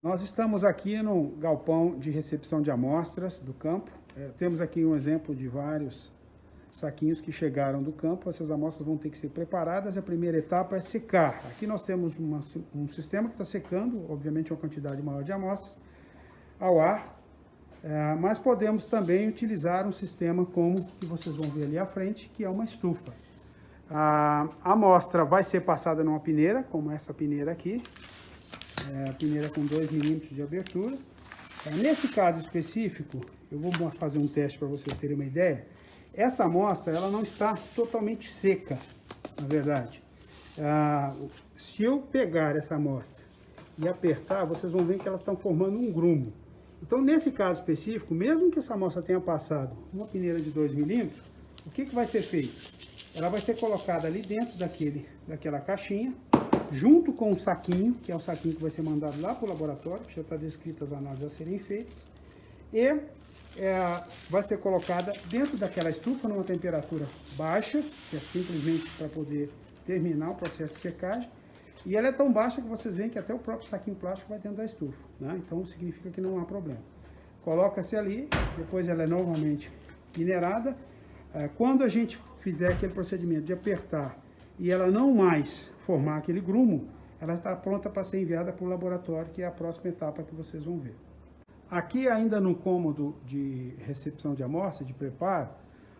Nós estamos aqui no galpão de recepção de amostras do campo. Temos aqui um exemplo de vários saquinhos que chegaram do campo. Essas amostras vão ter que ser preparadas. A primeira etapa é secar. Aqui nós temos um sistema que está secando, obviamente uma quantidade maior de amostras, ao ar. Mas podemos também utilizar um sistema como que vocês vão ver ali à frente, que é uma estufa. A amostra vai ser passada numa peneira, como essa peneira aqui. A peneira com 2 milímetros de abertura. Nesse caso específico, eu vou fazer um teste para vocês terem uma ideia. Essa amostra ela não está totalmente seca, na verdade. Se eu pegar essa amostra e apertar, vocês vão ver que elas estão formando um grumo. Então, nesse caso específico, mesmo que essa amostra tenha passado uma peneira de 2 milímetros, o que vai ser feito? Ela vai ser colocada ali dentro daquela caixinha, junto com o saquinho, que é o saquinho que vai ser mandado lá para o laboratório, que já está descrito as análises a serem feitas, e vai ser colocada dentro daquela estufa numa temperatura baixa, que é simplesmente para poder terminar o processo de secagem, e ela é tão baixa que vocês veem que até o próprio saquinho plástico vai dentro da estufa, né? Então significa que não há problema. Coloca-se ali, depois ela é novamente minerada. Quando a gente fizer aquele procedimento de apertar e ela não mais formar aquele grumo, ela está pronta para ser enviada para o laboratório, que é a próxima etapa que vocês vão ver. Aqui ainda no cômodo de recepção de amostras, de preparo,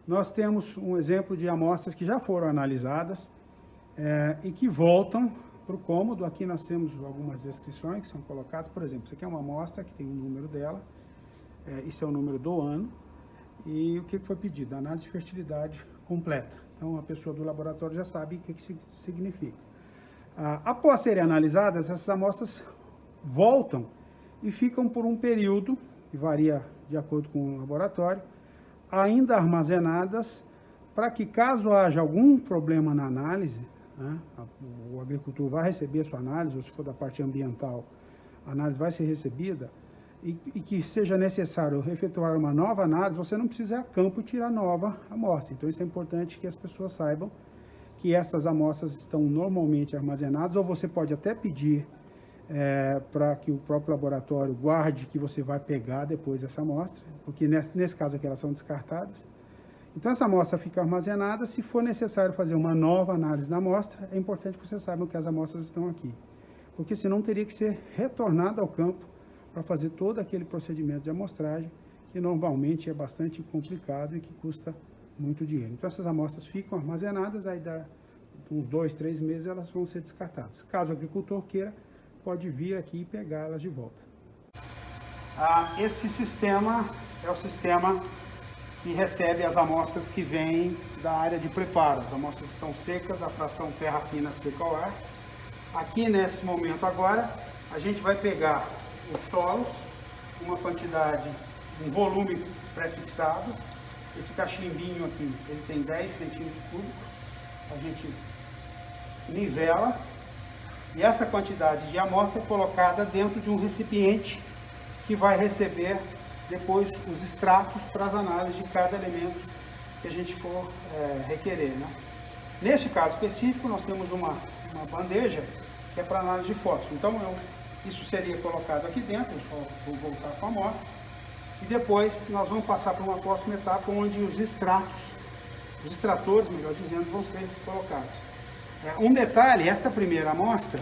nós temos um exemplo de amostras que já foram analisadas e que voltam para o cômodo. Aqui nós temos algumas descrições que são colocadas. Por exemplo, isso aqui é uma amostra que tem o número dela, isso é o número do ano, e o que foi pedido? A análise de fertilidade completa. Então a pessoa do laboratório já sabe o que isso significa. Após serem analisadas, essas amostras voltam e ficam por um período, que varia de acordo com o laboratório, ainda armazenadas, para que caso haja algum problema na análise, né, o agricultor vai receber a sua análise, ou se for da parte ambiental, a análise vai ser recebida, e que seja necessário efetuar uma nova análise, você não precisa ir a campo e tirar nova amostra. Então isso é importante que as pessoas saibam que essas amostras estão normalmente armazenadas, ou você pode até pedir para que o próprio laboratório guarde que você vai pegar depois essa amostra, porque nesse caso aqui elas são descartadas. Então essa amostra fica armazenada. Se for necessário fazer uma nova análise da amostra, é importante que vocês saibam que as amostras estão aqui, porque senão teria que ser retornado ao campo para fazer todo aquele procedimento de amostragem, que normalmente é bastante complicado e que custa muito dinheiro. Então essas amostras ficam armazenadas, aí dá uns 2, 3 meses elas vão ser descartadas. Caso o agricultor queira, pode vir aqui e pegá-las de volta. Esse sistema é o sistema que recebe as amostras que vêm da área de preparo. As amostras estão secas, a fração terra fina seca ao ar. Aqui nesse momento agora, a gente vai pegar os solos, uma quantidade, um volume pré-fixado. Esse cachimbinho aqui, ele tem 10 centímetros cúbicos. A gente nivela e essa quantidade de amostra é colocada dentro de um recipiente que vai receber depois os extratos para as análises de cada elemento que a gente for requerer, né? Neste caso específico, nós temos uma bandeja que é para análise de fósforo. Então, isso seria colocado aqui dentro, eu só vou voltar com a amostra, e depois nós vamos passar para uma próxima etapa onde os extratores, melhor dizendo, vão ser colocados. Um detalhe, esta primeira amostra,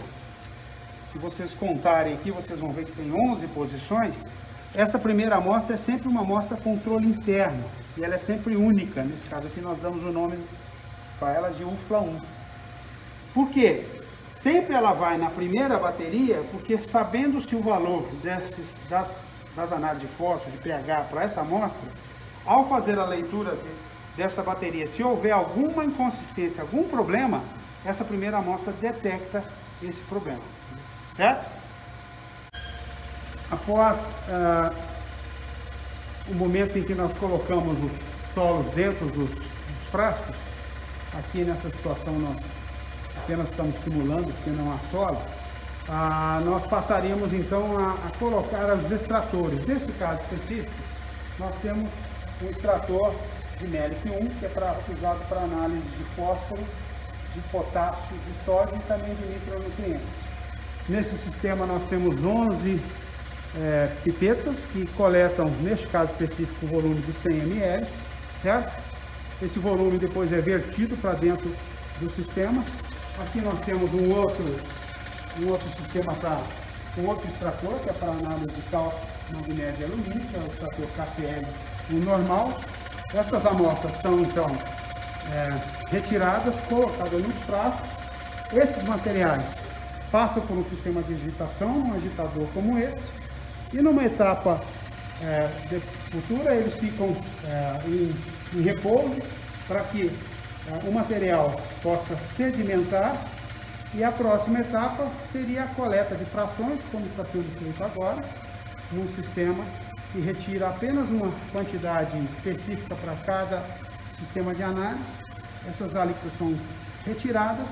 se vocês contarem aqui, vocês vão ver que tem 11 posições. Essa primeira amostra é sempre uma amostra controle interno, e ela é sempre única. Nesse caso aqui nós damos o nome para elas de UFLA 1. Por quê? Sempre ela vai na primeira bateria, porque sabendo-se o valor das análises de fósforo, de pH para essa amostra, ao fazer a leitura dessa bateria, se houver alguma inconsistência, algum problema, essa primeira amostra detecta esse problema, certo? Após o momento em que nós colocamos os solos dentro dos frascos, aqui nessa situação nós apenas estamos simulando, porque não há solo, nós passaríamos então a colocar os extratores. Nesse caso específico, nós temos um extrator de MELIC 1, que é usado para análise de fósforo, de potássio, de sódio e também de micronutrientes. Nesse sistema nós temos 11 pipetas que coletam, neste caso específico, o volume de 100 ml, certo? Esse volume depois é vertido para dentro dos sistemas. Aqui nós temos um outro sistema para um outro extrator, que é para análise de cálcio, magnésio e alumínio, que é o extrator KCl, o normal. Essas amostras são então retiradas, colocadas nos frascos. Esses materiais passam por um sistema de agitação, um agitador como esse, e numa etapa futura eles ficam em repouso para que o material possa sedimentar, e a próxima etapa seria a coleta de frações, como está sendo feito agora, num sistema que retira apenas uma quantidade específica para cada sistema de análise. Essas alíquotas são retiradas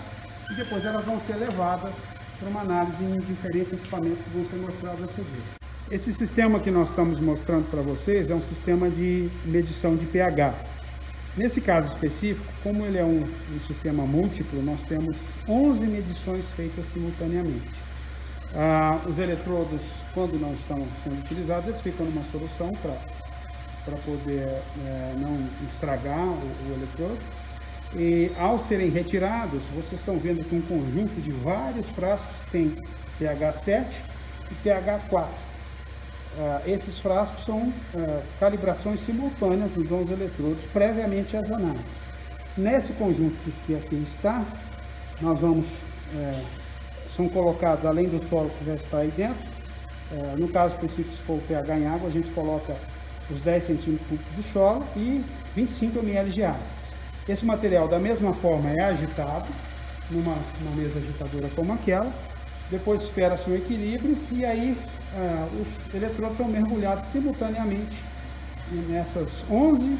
e depois elas vão ser levadas para uma análise em diferentes equipamentos que vão ser mostrados a seguir. Esse sistema que nós estamos mostrando para vocês é um sistema de medição de pH. Nesse caso específico, como ele é um sistema múltiplo, nós temos 11 medições feitas simultaneamente. Os eletrodos, quando não estão sendo utilizados, eles ficam numa solução para poder não estragar o eletrodo. E ao serem retirados, vocês estão vendo que um conjunto de vários frascos tem pH 7 e pH 4. Esses frascos são calibrações simultâneas dos 11 eletrodos previamente às análises. Nesse conjunto que aqui está, nós vamos, são colocados, além do solo que já está aí dentro, no caso específico, se for o pH em água, a gente coloca os 10 centímetros cúbicos de solo e 25 ml de água. Esse material, da mesma forma, é agitado numa mesa agitadora como aquela, depois espera-se um equilíbrio e aí os eletrodos são mergulhados simultaneamente nessas 11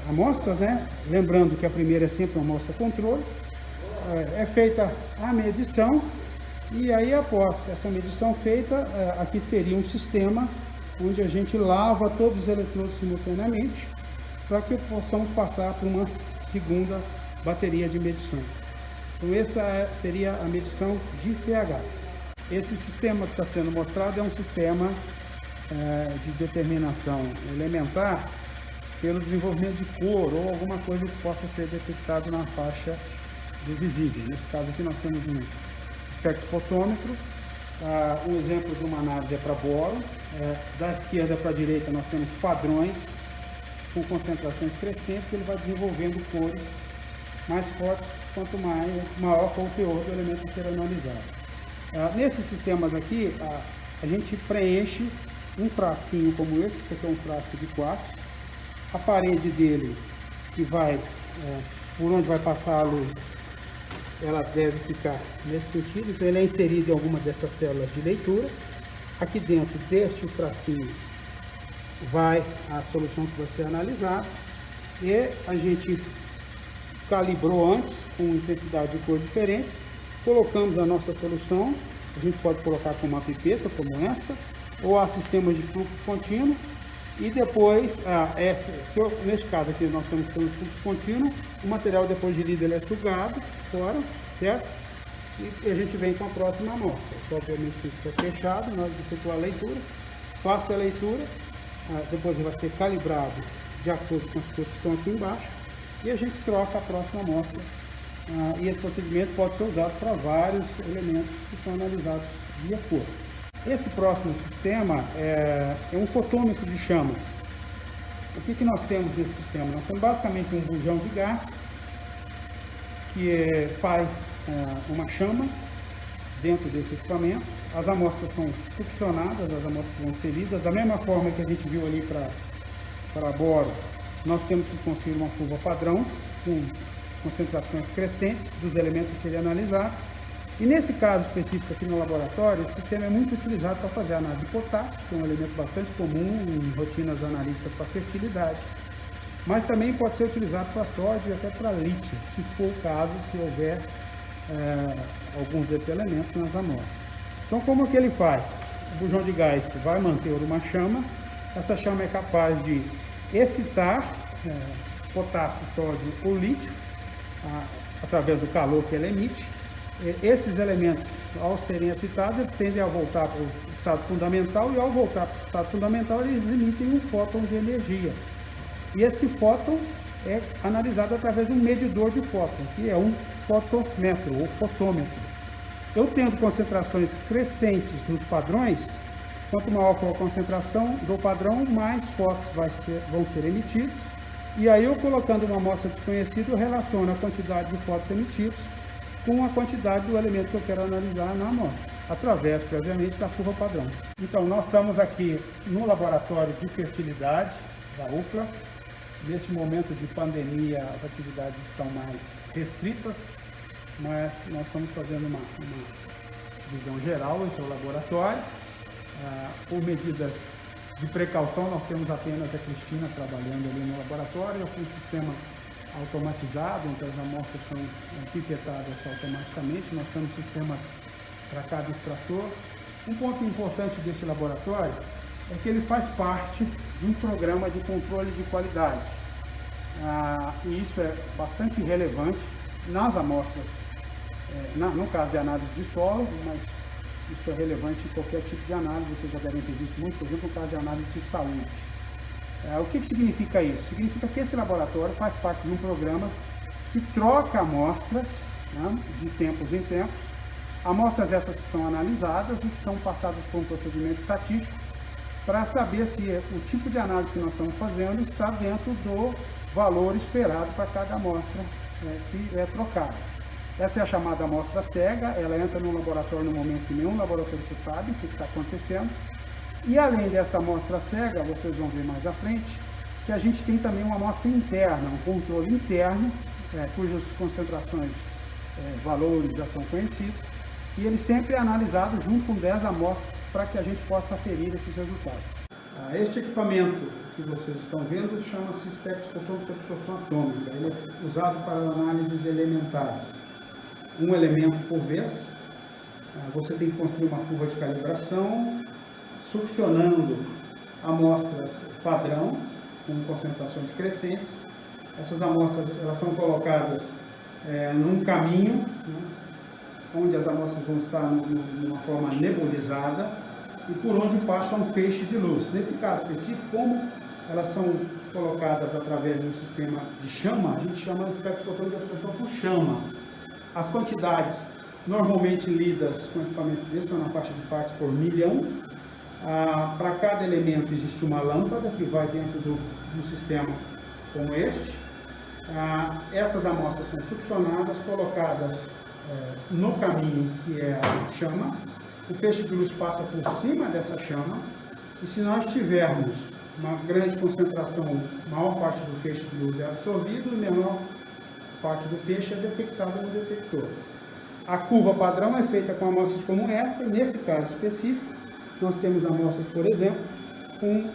amostras, né? Lembrando que a primeira é sempre uma amostra controle, é feita a medição e aí após essa medição feita, aqui teria um sistema onde a gente lava todos os eletrodos simultaneamente para que possamos passar por uma segunda bateria de medições. Então essa seria a medição de pH. Esse sistema que está sendo mostrado é um sistema de determinação elementar pelo desenvolvimento de cor ou alguma coisa que possa ser detectado na faixa do visível. Nesse caso aqui nós temos um espectrofotômetro. Um exemplo de uma análise é para boro. Da esquerda para a direita nós temos padrões com concentrações crescentes. Ele vai desenvolvendo cores mais fortes quanto maior for o teor do elemento a ser analisado. Nesses sistemas aqui, a gente preenche um frasquinho como esse aqui é um frasco de quartzo. A parede dele, que vai, por onde vai passar a luz, ela deve ficar nesse sentido, então ele é inserido em alguma dessas células de leitura. Aqui dentro deste frasquinho vai a solução que vai ser analisada e a gente calibrou antes com intensidade de cor diferentes, colocamos a nossa solução, a gente pode colocar com uma pipeta como esta, ou a sistemas de fluxo contínuo, e depois, neste caso aqui nós temos fluxo contínuo, o material depois de lido ele é sugado fora, certo? E a gente vem com a próxima amostra. Só obviamente tem que ser fechado, nós efetuar a leitura, faça a leitura, depois ele vai ser calibrado de acordo com as cores que estão aqui embaixo, e a gente troca a próxima amostra. E esse procedimento pode ser usado para vários elementos que são analisados via cor. Esse próximo sistema é um fotômetro de chama. O que nós temos nesse sistema? Nós temos basicamente um bujão de gás que faz uma chama dentro desse equipamento. As amostras são succionadas, as amostras vão ser lidas. Da mesma forma que a gente viu ali para boro, nós temos que construir uma curva padrão com concentrações crescentes dos elementos a serem analisados. E nesse caso específico aqui no laboratório, o sistema é muito utilizado para fazer a análise de potássio, que é um elemento bastante comum em rotinas analíticas para fertilidade, mas também pode ser utilizado para sódio e até para lítio, se for o caso, se houver alguns desses elementos nas amostras. Então, como que ele faz? O bujão de gás vai manter uma chama, essa chama é capaz de excitar potássio, sódio ou lítio, através do calor que ele emite. Esses elementos, ao serem excitados, eles tendem a voltar para o estado fundamental, e ao voltar para o estado fundamental eles emitem um fóton de energia. E esse fóton é analisado através de um medidor de fóton, que é um fotomέτro ou fotômetro. Eu tendo concentrações crescentes nos padrões, quanto maior for a concentração do padrão, mais fótons vão ser emitidos. E aí eu colocando uma amostra desconhecida, eu relaciono a quantidade de fótons emitidos com a quantidade do elemento que eu quero analisar na amostra, através, previamente, da curva padrão. Então, nós estamos aqui no laboratório de fertilidade da UFLA. Neste momento de pandemia, as atividades estão mais restritas, mas nós estamos fazendo uma visão geral, esse é o laboratório. Por medidas de precaução, nós temos apenas a Cristina trabalhando ali no laboratório. Esse é um sistema automatizado, então as amostras são pipetadas automaticamente. Nós temos sistemas para cada extrator. Um ponto importante desse laboratório é que ele faz parte de um programa de controle de qualidade. E isso é bastante relevante nas amostras, no caso de análise de solo, mas isso é relevante em qualquer tipo de análise. Vocês já devem ter visto muito, por exemplo, no caso de análise de saúde. O que significa isso? Significa que esse laboratório faz parte de um programa que troca amostras, né, de tempos em tempos, amostras essas que são analisadas e que são passadas por um procedimento estatístico para saber se o tipo de análise que nós estamos fazendo está dentro do valor esperado para cada amostra que é trocada. Essa é a chamada amostra cega. Ela entra no laboratório no momento que nenhum laboratório você sabe o que está acontecendo. E além desta amostra cega, vocês vão ver mais à frente, que a gente tem também uma amostra interna, um controle interno, cujas concentrações, valores já são conhecidos, e ele sempre é analisado junto com 10 amostras para que a gente possa aferir esses resultados. Este equipamento que vocês estão vendo chama-se espectroscopômetro de absorção atômica. Ele é usado para análises elementares. Um elemento por vez. Você tem que construir uma curva de calibração, succionando amostras padrão, com concentrações crescentes. Essas amostras elas são colocadas num caminho, né, onde as amostras vão estar numa forma nebulizada e por onde passa um feixe de luz. Nesse caso específico, como elas são colocadas através de um sistema de chama, a gente chama de espectroscopia de absorção por chama. As quantidades normalmente lidas com equipamento desse são na faixa de partes por milhão. Para cada elemento existe uma lâmpada que vai dentro do sistema como este. Essas amostras são succionadas, colocadas no caminho que é a chama. O feixe de luz passa por cima dessa chama, e se nós tivermos uma grande concentração, maior parte do feixe de luz é absorvido e menor parte do feixe é detectada no detector. A curva padrão é feita com amostras como essa, e nesse caso específico, nós temos amostras, por exemplo, com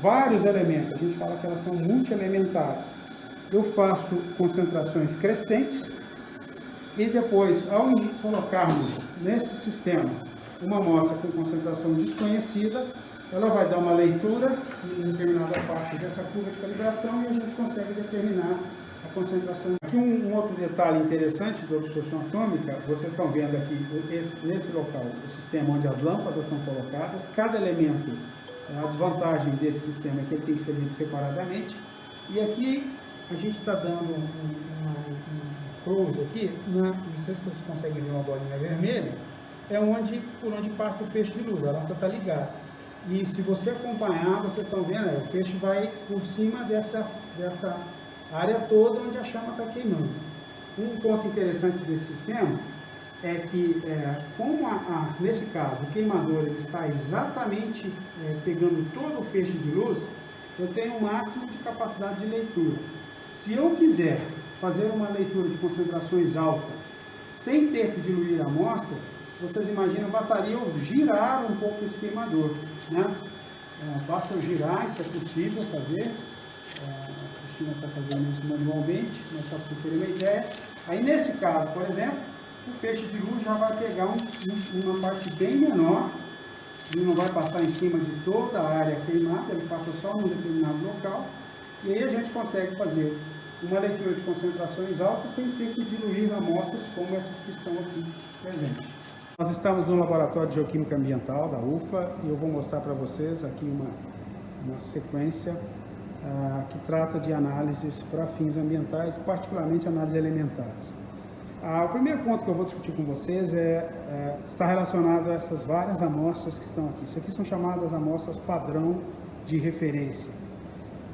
vários elementos. A gente fala que elas são multielementares. Eu faço concentrações crescentes e depois, ao colocarmos nesse sistema uma amostra com concentração desconhecida, ela vai dar uma leitura em determinada parte dessa curva de calibração e a gente consegue determinar a concentração. Aqui um outro detalhe interessante da absorção atômica, vocês estão vendo aqui nesse local o sistema onde as lâmpadas são colocadas. Cada elemento, a desvantagem desse sistema é que ele tem que ser lido separadamente. E aqui a gente está dando um close aqui, não sei se vocês conseguem ver uma bolinha vermelha, é por onde passa o feixe de luz, a lâmpada está ligada. E se você acompanhar, vocês estão vendo, o feixe vai por cima dessa área toda onde a chama está queimando. Um ponto interessante desse sistema é que, como nesse caso o queimador ele está exatamente pegando todo o feixe de luz, eu tenho um máximo de capacidade de leitura. Se eu quiser fazer uma leitura de concentrações altas sem ter que diluir a amostra, vocês imaginam, bastaria eu girar um pouco esse queimador, né? Basta eu girar, isso é possível fazer. A Cristina está fazendo isso manualmente, mas só para vocês terem uma ideia. Aí nesse caso, por exemplo, o feixe de luz já vai pegar uma parte bem menor, ele não vai passar em cima de toda a área queimada, ele passa só num determinado local, e aí a gente consegue fazer uma leitura de concentrações altas sem ter que diluir amostras como essas que estão aqui presentes. Nós estamos no Laboratório de Geoquímica Ambiental da UFA e eu vou mostrar para vocês aqui uma sequência que trata de análises para fins ambientais, particularmente análises elementares. O primeiro ponto que eu vou discutir com vocês está relacionado a essas várias amostras que estão aqui. Isso aqui são chamadas amostras padrão de referência.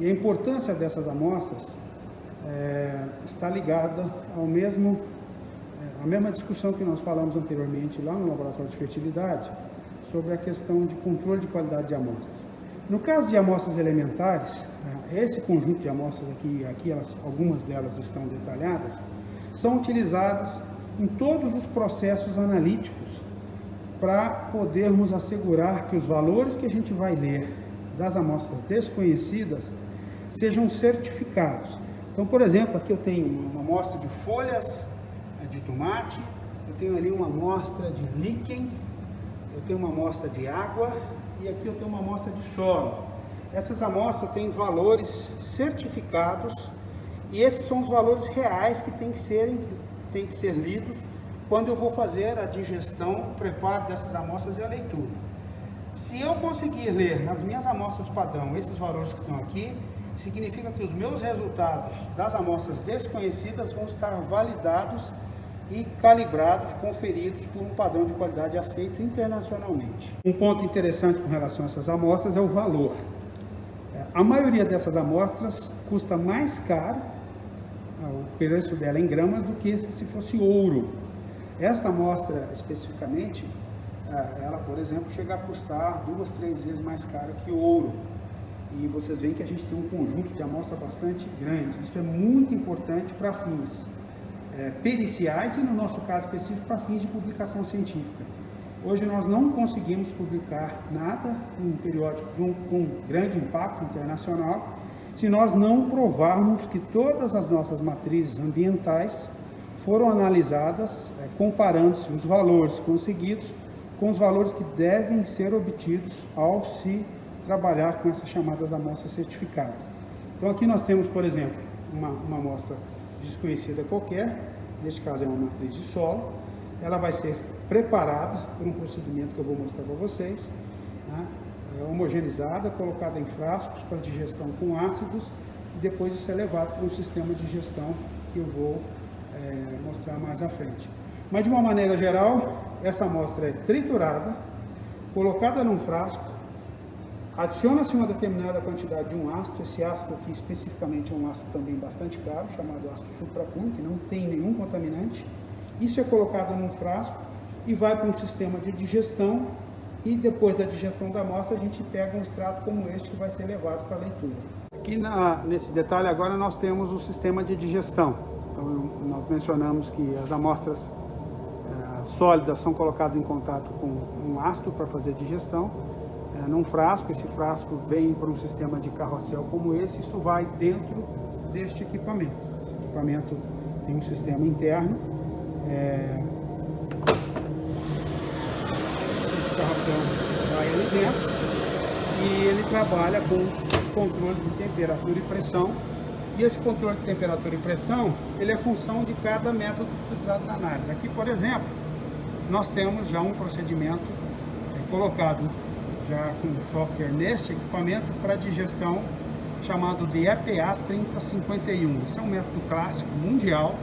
E a importância dessas amostras está ligada à mesma discussão que nós falamos anteriormente lá no Laboratório de Fertilidade, sobre a questão de controle de qualidade de amostras. No caso de amostras elementares, esse conjunto de amostras aqui algumas delas estão detalhadas, são utilizadas em todos os processos analíticos para podermos assegurar que os valores que a gente vai ler das amostras desconhecidas sejam certificados. Então, por exemplo, aqui eu tenho uma amostra de folhas de tomate, eu tenho ali uma amostra de líquen, eu tenho uma amostra de água e aqui eu tenho uma amostra de solo. Essas amostras têm valores certificados e esses são os valores reais que têm que ser lidos quando eu vou fazer a digestão, o preparo dessas amostras e a leitura. Se eu conseguir ler nas minhas amostras padrão esses valores que estão aqui, significa que os meus resultados das amostras desconhecidas vão estar validados e calibrados, conferidos por um padrão de qualidade aceito internacionalmente. Um ponto interessante com relação a essas amostras é o valor. A maioria dessas amostras custa mais caro, o preço dela em gramas, do que se fosse ouro. Esta amostra especificamente, ela, por exemplo, chega a custar 2, 3 vezes mais caro que ouro. E vocês veem que a gente tem um conjunto de amostra bastante grande. Isso é muito importante para fins periciais e, no nosso caso específico, para fins de publicação científica. Hoje nós não conseguimos publicar nada em periódicos com grande impacto internacional se nós não provarmos que todas as nossas matrizes ambientais foram analisadas, comparando-se os valores conseguidos com os valores que devem ser obtidos ao se trabalhar com essas chamadas amostras certificadas. Então aqui nós temos, por exemplo, uma amostra desconhecida qualquer, neste caso é uma matriz de solo, ela vai ser preparada por um procedimento que eu vou mostrar para vocês, né? Homogeneizada, colocada em frascos para digestão com ácidos e depois isso é levado para um sistema de digestão que eu vou mostrar mais à frente. Mas de uma maneira geral, essa amostra é triturada, colocada num frasco, adiciona-se uma determinada quantidade de um ácido. Esse ácido aqui especificamente é um ácido também bastante caro, chamado ácido suprapúrico, que não tem nenhum contaminante. Isso é colocado num frasco e vai para um sistema de digestão e depois da digestão da amostra a gente pega um extrato como este que vai ser levado para a leitura. Aqui nesse detalhe agora nós temos o sistema de digestão. Então nós mencionamos que as amostras sólidas são colocadas em contato com um ácido para fazer digestão. Num frasco, esse frasco vem para um sistema de carrossel como esse, isso vai dentro deste equipamento. Esse equipamento tem um sistema interno, esse carrossel vai ali dentro e ele trabalha com controle de temperatura e pressão. E esse controle de temperatura e pressão, ele é função de cada método utilizado na análise. Aqui, por exemplo, nós temos já um procedimento colocado já com software neste equipamento para digestão chamado de EPA 3051. Esse é um método clássico mundial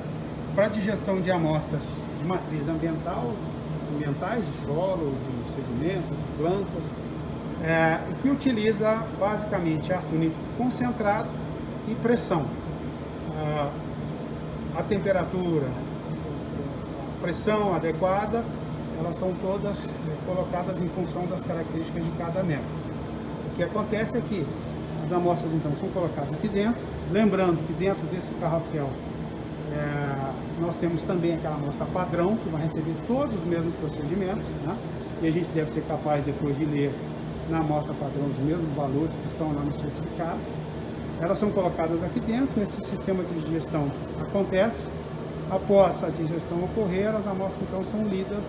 para digestão de amostras de matriz ambientais, de solo, de sedimentos, de plantas, que utiliza basicamente ácido nítrico concentrado e pressão. A temperatura, a pressão adequada, elas são todas colocadas em função das características de cada método. O que acontece é que as amostras então são colocadas aqui dentro, lembrando que dentro desse carrossel nós temos também aquela amostra padrão, que vai receber todos os mesmos procedimentos, né? E a gente deve ser capaz depois de ler na amostra padrão os mesmos valores que estão lá no certificado. Elas são colocadas aqui dentro, esse sistema de digestão acontece. Após a digestão ocorrer, as amostras então são lidas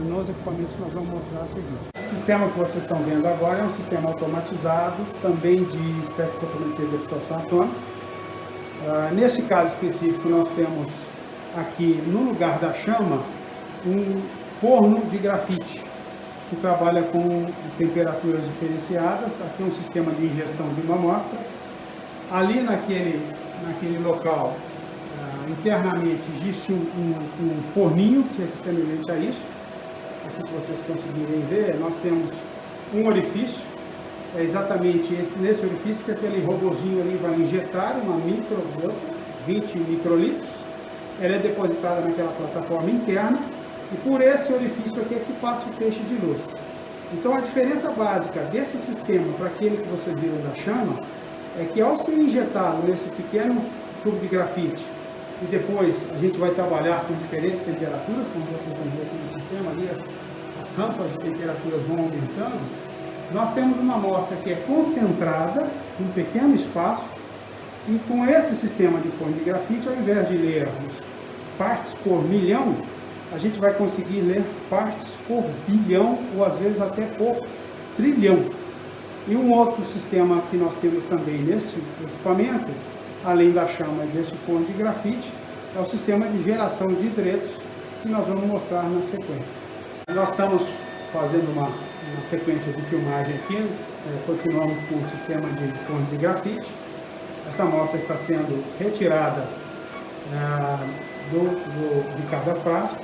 nos equipamentos que nós vamos mostrar a seguir. O sistema que vocês estão vendo agora é um sistema automatizado, também de espectrofotometria de absorção atômica. Neste caso específico, nós temos aqui no lugar da chama um forno de grafite, que trabalha com temperaturas diferenciadas. Aqui é um sistema de ingestão de uma amostra. Ali naquele local, internamente, existe um forninho que é semelhante a isso. Aqui, se vocês conseguirem ver, nós temos um orifício. É exatamente nesse orifício que aquele robozinho ali vai injetar uma microgota, 20 microlitros. Ela é depositada naquela plataforma interna e por esse orifício aqui é que passa o feixe de luz. Então a diferença básica desse sistema para aquele que vocês viram da chama é que ao ser injetado nesse pequeno tubo de grafite e depois a gente vai trabalhar com diferentes temperaturas, como vocês vão ver aqui no sistema, ali as rampas de temperaturas vão aumentando, nós temos uma amostra que é concentrada em um pequeno espaço e com esse sistema de forno de grafite, ao invés de lermos partes por milhão, a gente vai conseguir ler partes por bilhão ou às vezes até por trilhão. E um outro sistema que nós temos também nesse equipamento, além da chama desse forno de grafite, é o sistema de geração de hidretos que nós vamos mostrar na sequência. Nós estamos fazendo uma sequência de filmagem aqui, continuamos com o sistema de forno de grafite. Essa amostra está sendo retirada de cada frasco.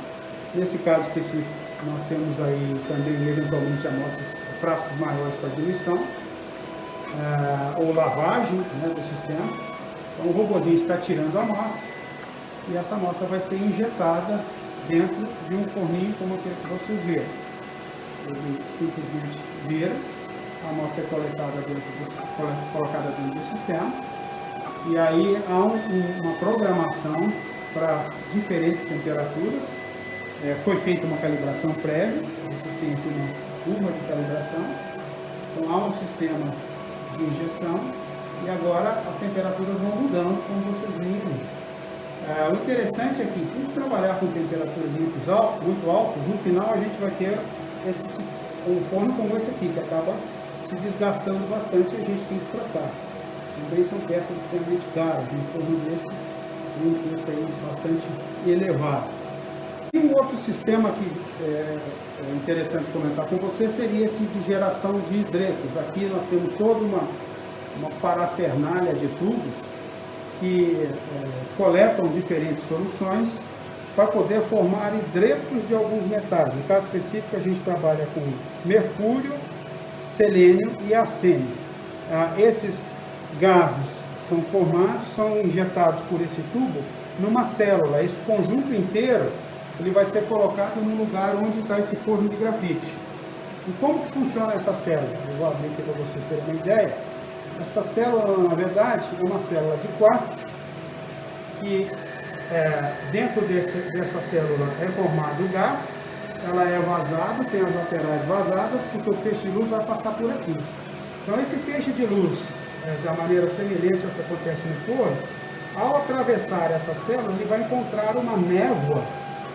Nesse caso específico, nós temos aí também, eventualmente, amostras, frascos maiores para diluição ou lavagem, né, do sistema. Então, o robôzinho está tirando a amostra e essa amostra vai ser injetada dentro de um forninho como aquele que vocês viram. Ele simplesmente vira, a amostra é colocada dentro do sistema e aí há uma programação para diferentes temperaturas. Foi feita uma calibração prévia, vocês têm aqui uma curva de calibração, então há um sistema de injeção e agora as temperaturas vão mudando, como vocês viram. O interessante é que, por trabalhar com temperaturas muito altas, no final a gente vai ter um forno como esse aqui, que acaba se desgastando bastante e a gente tem que trocar. Também são peças extremamente caras, um forno desse tem um custo aí bastante elevado. E um outro sistema que é interessante comentar com você seria esse de geração de hidretos. Aqui nós temos toda uma parafernália de tubos que coletam diferentes soluções para poder formar hidretos de alguns metais. No caso específico, a gente trabalha com mercúrio, selênio e arsênio. Esses gases são formados, são injetados por esse tubo numa célula. Esse conjunto inteiro ele vai ser colocado no lugar onde está esse forno de grafite. E como que funciona essa célula? Eu vou abrir aqui para vocês terem uma ideia. Essa célula, na verdade, é uma célula de quartzo, que dentro dessa célula é formado o gás, ela é vazada, tem as laterais vazadas, porque o feixe de luz vai passar por aqui. Então esse feixe de luz, da maneira semelhante ao que acontece no forno, ao atravessar essa célula, ele vai encontrar uma névoa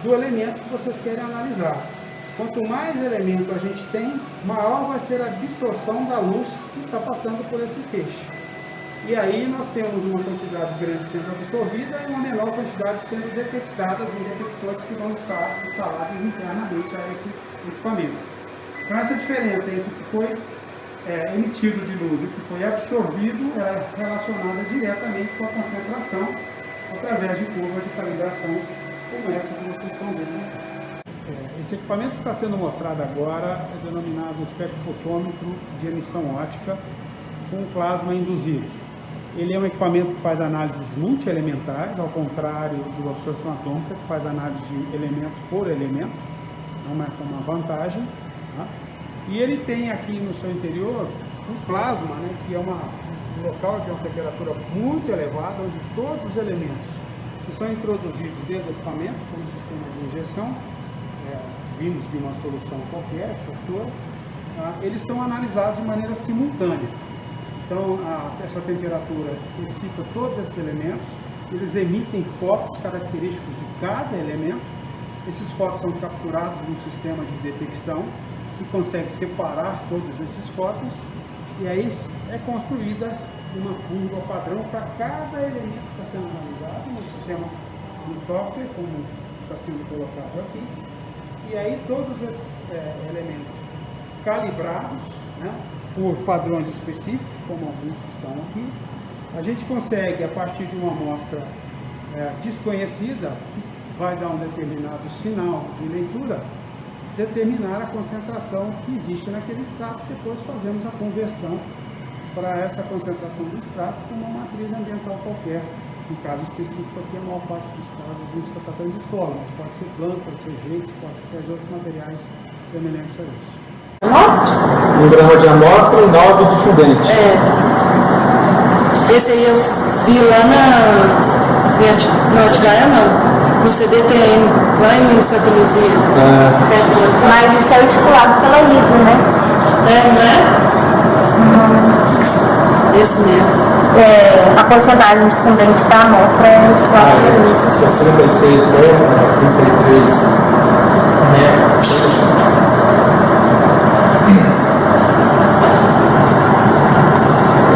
do elemento que vocês querem analisar. Quanto mais elemento a gente tem, maior vai ser a absorção da luz que está passando por esse feixe. E aí nós temos uma quantidade grande sendo absorvida e uma menor quantidade sendo detectadas em detectores que vão estar instalados internamente a esse equipamento. Então essa diferença entre o que foi emitido de luz e o que foi absorvido é relacionada diretamente com a concentração através de curva de calibração como essa que vocês estão vendo. Esse equipamento que está sendo mostrado agora é denominado espectrofotômetro de emissão ótica com plasma induzido. Ele é um equipamento que faz análises multielementares, ao contrário do absorção atômica, que faz análise de elemento por elemento. Então essa é uma vantagem. Tá? E ele tem aqui no seu interior um plasma, né, que é um local de uma temperatura muito elevada, onde todos os elementos que são introduzidos dentro do equipamento, como sistema de injeção, vindos de uma solução qualquer, estrutura, eles são analisados de maneira simultânea. Então, essa temperatura excita todos esses elementos, eles emitem fotos característicos de cada elemento. Esses fotos são capturados num sistema de detecção que consegue separar todos esses fotos e aí é construída uma curva padrão para cada elemento que está sendo analisado no sistema do software, como está sendo colocado aqui. E aí todos esses elementos calibrados, né, por padrões específicos, como alguns que estão aqui, a gente consegue, a partir de uma amostra desconhecida, que vai dar um determinado sinal de leitura, determinar a concentração que existe naquele extrato. Depois fazemos a conversão para essa concentração do extrato com uma matriz ambiental qualquer. No caso específico aqui, a maior parte dos casos a gente está tratando de solo, mas pode ser planta, pode ser jeito, pode ser outros materiais semelhantes a isso. 1 grama de amostra e 9 de fundente. Esse aí eu vi lá no Atibaia, não. No CDTN, lá em Santa Luzia. Mas isso é estipulado pela ISO, né? Esse mesmo. A porcentagem de fundente para a amostra é estipulada pela ISO. 66 terra, 33 metros.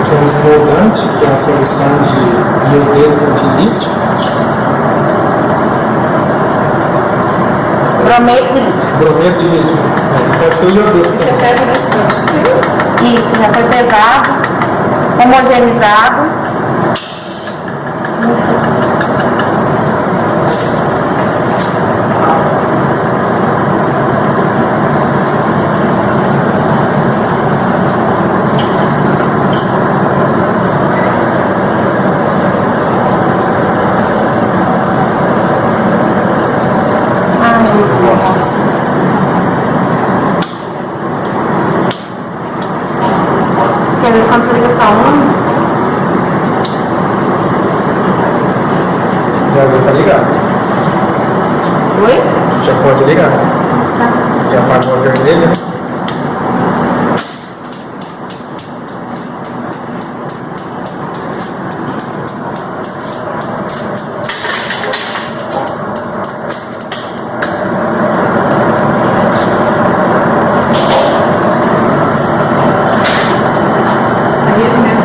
Aqui é um esmoldante, que é a solução de iodeto de lítio. Brometo de lítio. Pode ser o iodeto. Você pesa nesse ponto. Isso, já foi pesado, homogeneizado. Você vê quando você liga só um? Já deu para ligar. Oi? Já pode ligar. Já apagou a vermelha. Aí é mesmo.